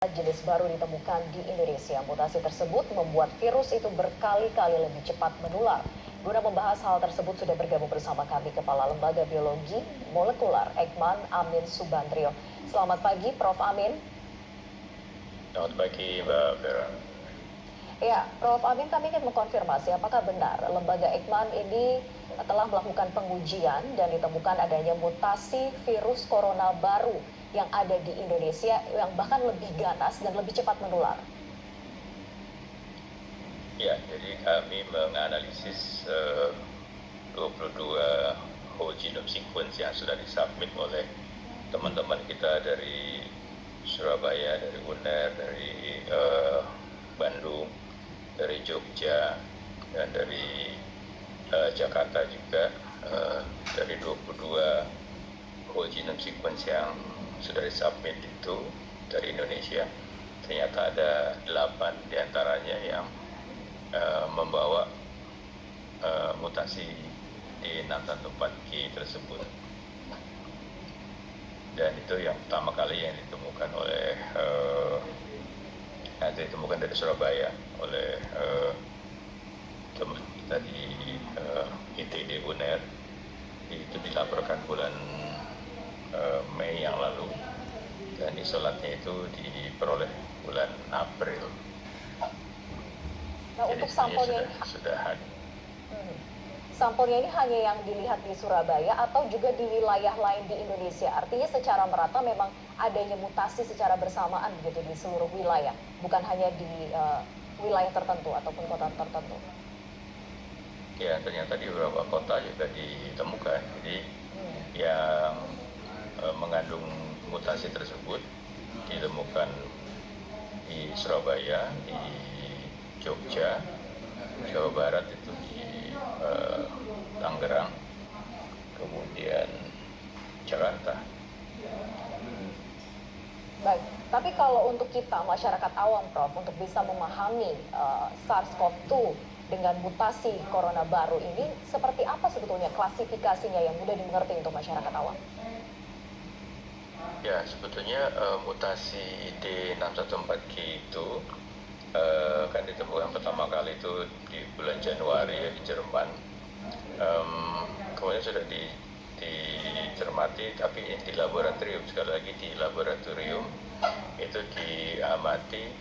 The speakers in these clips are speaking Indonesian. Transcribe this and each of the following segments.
Jenis baru ditemukan di Indonesia. Mutasi tersebut membuat virus itu berkali-kali lebih cepat menular. Guna membahas hal tersebut sudah bergabung bersama kami Kepala Lembaga Biologi Molekular Eijkman Amin Subandrio. Selamat pagi Prof. Amin. Selamat pagi Mbak Vera. Ya, Prof. Amin, kami ingin mengkonfirmasi apakah benar Lembaga Eijkman ini telah melakukan pengujian dan ditemukan adanya mutasi virus corona baru yang ada di Indonesia yang bahkan lebih ganas dan lebih cepat menular. Ya, jadi kami menganalisis 22 whole genome sequence yang sudah disubmit oleh teman-teman kita dari Surabaya, dari UNER, dari Bandung, dari Jogja, dan dari Jakarta juga, dari 22 whole genome sequence yang sudah disubmit itu dari Indonesia. Ternyata ada 8 diantaranya yang membawa mutasi di 614G tersebut. Dan itu yang pertama kali yang ditemukan oleh ditemukan dari Surabaya oleh teman kita di ITD UNER. Itu dilaporkan bulan Mei yang lalu, dan isolatnya itu diperoleh bulan April. Nah, jadi untuk sampelnya sampelnya ini hanya yang dilihat di Surabaya atau juga di wilayah lain di Indonesia? Artinya secara merata memang adanya mutasi secara bersamaan begitu di seluruh wilayah, bukan hanya di wilayah tertentu ataupun kota tertentu. Ya, ternyata di beberapa kota juga ditemukan. Jadi yang mengandung mutasi tersebut ditemukan di Surabaya, di Jogja, Jawa Barat itu di Tangerang, kemudian Jakarta. Baik, tapi kalau untuk kita masyarakat awam, Prof, untuk bisa memahami SARS-CoV-2 dengan mutasi corona baru ini, seperti apa sebetulnya klasifikasinya yang mudah dimengerti untuk masyarakat awam? Ya, sebetulnya mutasi D614G itu kan ditemukan pertama kali itu di bulan Januari ya, di Jerman. Kemudian sudah dicermati, tapi di laboratorium, sekali lagi di laboratorium itu diamati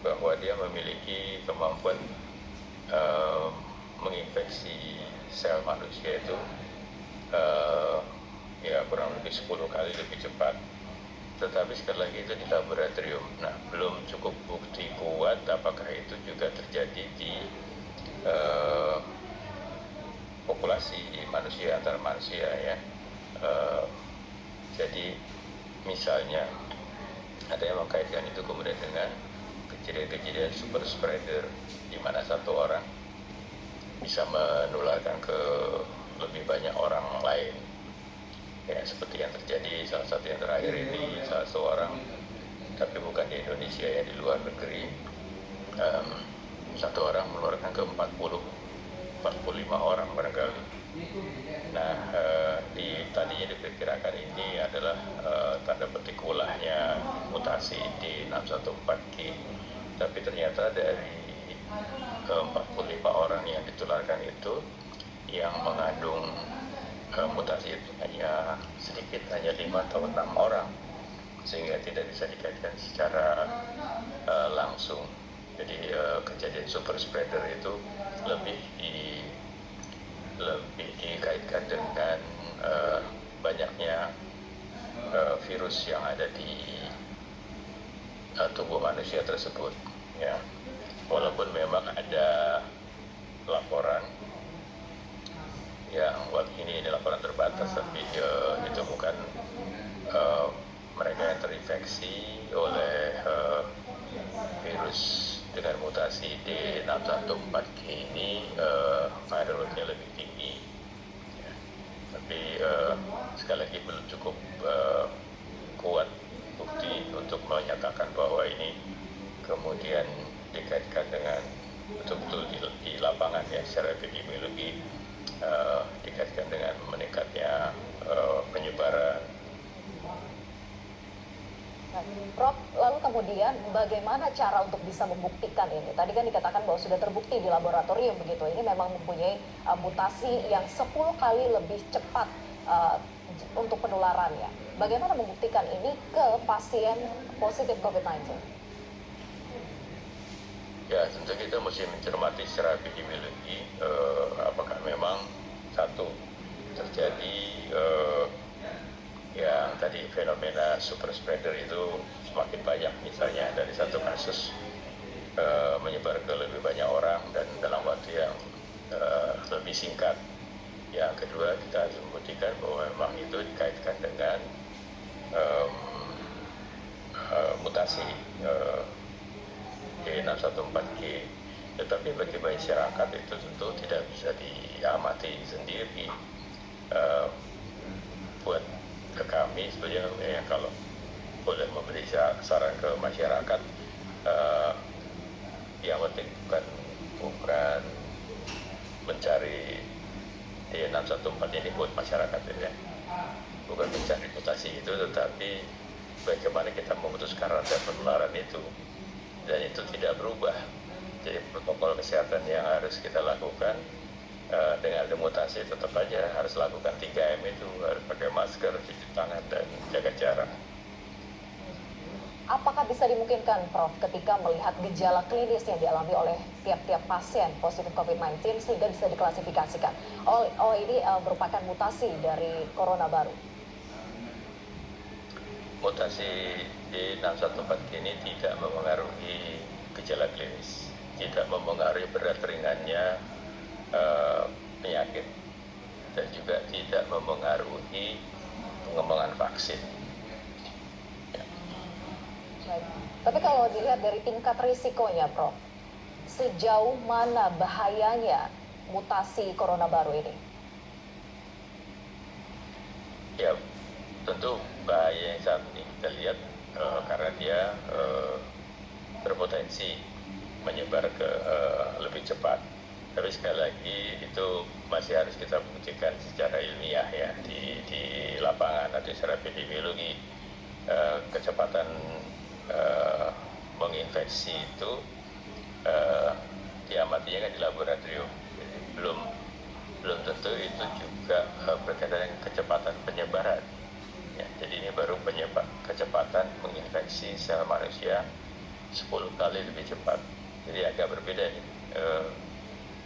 bahwa dia memiliki kemampuan menginfeksi sel manusia itu ya kurang lebih 10 kali lebih cepat. Tetapi sekali lagi itu di laboratorium. Nah, belum cukup bukti kuat apakah itu juga terjadi di populasi manusia, antar manusia ya. Jadi misalnya ada yang mengkaitkan itu kemudian dengan kejadian-kejadian super spreader, di mana satu orang bisa menularkan ke lebih banyak orang lain. Ya, seperti yang terjadi salah satu yang terakhir ini, salah seorang, tapi bukan di Indonesia ya, di luar negeri, satu orang menularkan ke 45 orang barangkali. Nah, tadinya diperkirakan ini adalah tanda petik ulahnya mutasi di 614G, tapi ternyata dari 45 orang yang ditularkan itu yang mengandung mutasi itu hanya sedikit, hanya 5 atau 6 orang, sehingga tidak bisa dikaitkan secara langsung. Jadi kejadian super spreader itu lebih dikaitkan dengan banyaknya virus yang ada di tubuh manusia tersebut ya. Walaupun memang ada laporan yang ini laporan terbatas, tapi ditemukan mereka yang terinfeksi oleh virus dengan mutasi D614G ini viral load-nya lebih tinggi ya. Tapi sekali lagi belum cukup kuat bukti untuk menyatakan bahwa ini kemudian dikaitkan dengan betul-betul di lapangan ya, secara epidemiologi dikaitkan dengan meningkatnya penyebaran. Prof, lalu kemudian kemudian bagaimana cara untuk bisa membuktikan ini? Tadi kan dikatakan bahwa sudah terbukti di laboratorium begitu. Ini memang mempunyai mutasi yang 10 kali lebih cepat untuk penularannya. Bagaimana membuktikan ini ke pasien positif COVID-19? Ya, tentu kita mesti mencermati secara epidemiologi apakah memang satu terjadi yang tadi fenomena super spreader itu semakin banyak, misalnya dari satu kasus menyebar ke lebih banyak orang dan dalam waktu yang lebih singkat. Yang kedua, kita harus membuktikan bahwa memang itu dikaitkan dengan mutasi D614G. Tetapi bagi masyarakat itu tentu tidak bisa diamati sendiri. Buat ke kami sebenarnya kalau boleh memberi saran ke masyarakat, yang penting bukan mencari D614 ini buat masyarakat ya. Bukan mencari mutasi itu, tetapi bagaimana kita memutuskan rantai penularan itu, dan itu tidak berubah. Jadi protokol kesehatan yang harus kita lakukan dengan mutasi tetap aja harus lakukan 3M itu, harus pakai masker, cuci tangan, dan jaga jarak. Apakah bisa dimungkinkan, Prof, ketika melihat gejala klinis yang dialami oleh tiap-tiap pasien positif COVID-19 sehingga bisa diklasifikasikan, oh ini merupakan mutasi dari corona baru? Mutasi D614 ini tidak memengaruhi gejala klinis, tidak memengaruhi berat ringannya penyakit, dan juga tidak memengaruhi pengembangan vaksin. Baik. Tapi kalau dilihat dari tingkat risikonya, Prof, sejauh mana bahayanya mutasi corona baru ini? Ya, tentu bahaya yang saat ini kita lihat karena dia berpotensi menyebar ke lebih cepat. Tapi sekali lagi itu masih harus kita buktikan secara ilmiah ya di lapangan atau secara epidemiologi. Kecepatan menginfeksi itu diamatinya kan di laboratorium. Jadi belum tentu itu juga berkaitan dengan kecepatan penyebaran. Ya, jadi ini baru kecepatan menginfeksi sel manusia 10 kali lebih cepat. Jadi agak berbeda nih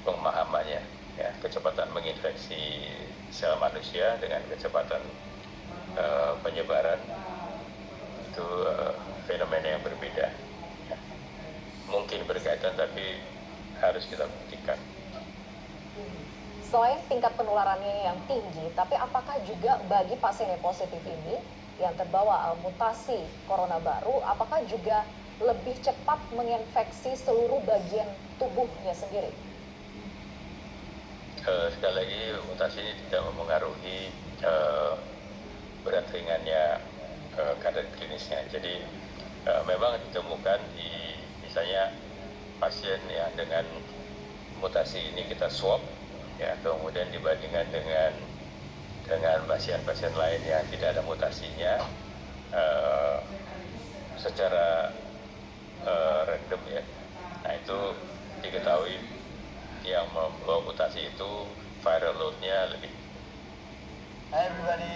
pemahamannya. Ya, kecepatan menginfeksi sel manusia dengan kecepatan penyebaran itu fenomena yang berbeda. Ya. Mungkin berkaitan, tapi harus kita buktikan. Selain tingkat penularannya yang tinggi, tapi apakah juga bagi pasien yang positif ini yang terbawa mutasi corona baru, apakah juga lebih cepat menginfeksi seluruh bagian tubuhnya sendiri? Sekali lagi, mutasi ini tidak memengaruhi berat ringannya kadar klinisnya. Jadi memang ditemukan di misalnya pasien yang dengan mutasi ini kita swab, ya, kemudian dibandingkan dengan pasien-pasien lain yang tidak ada mutasinya, secara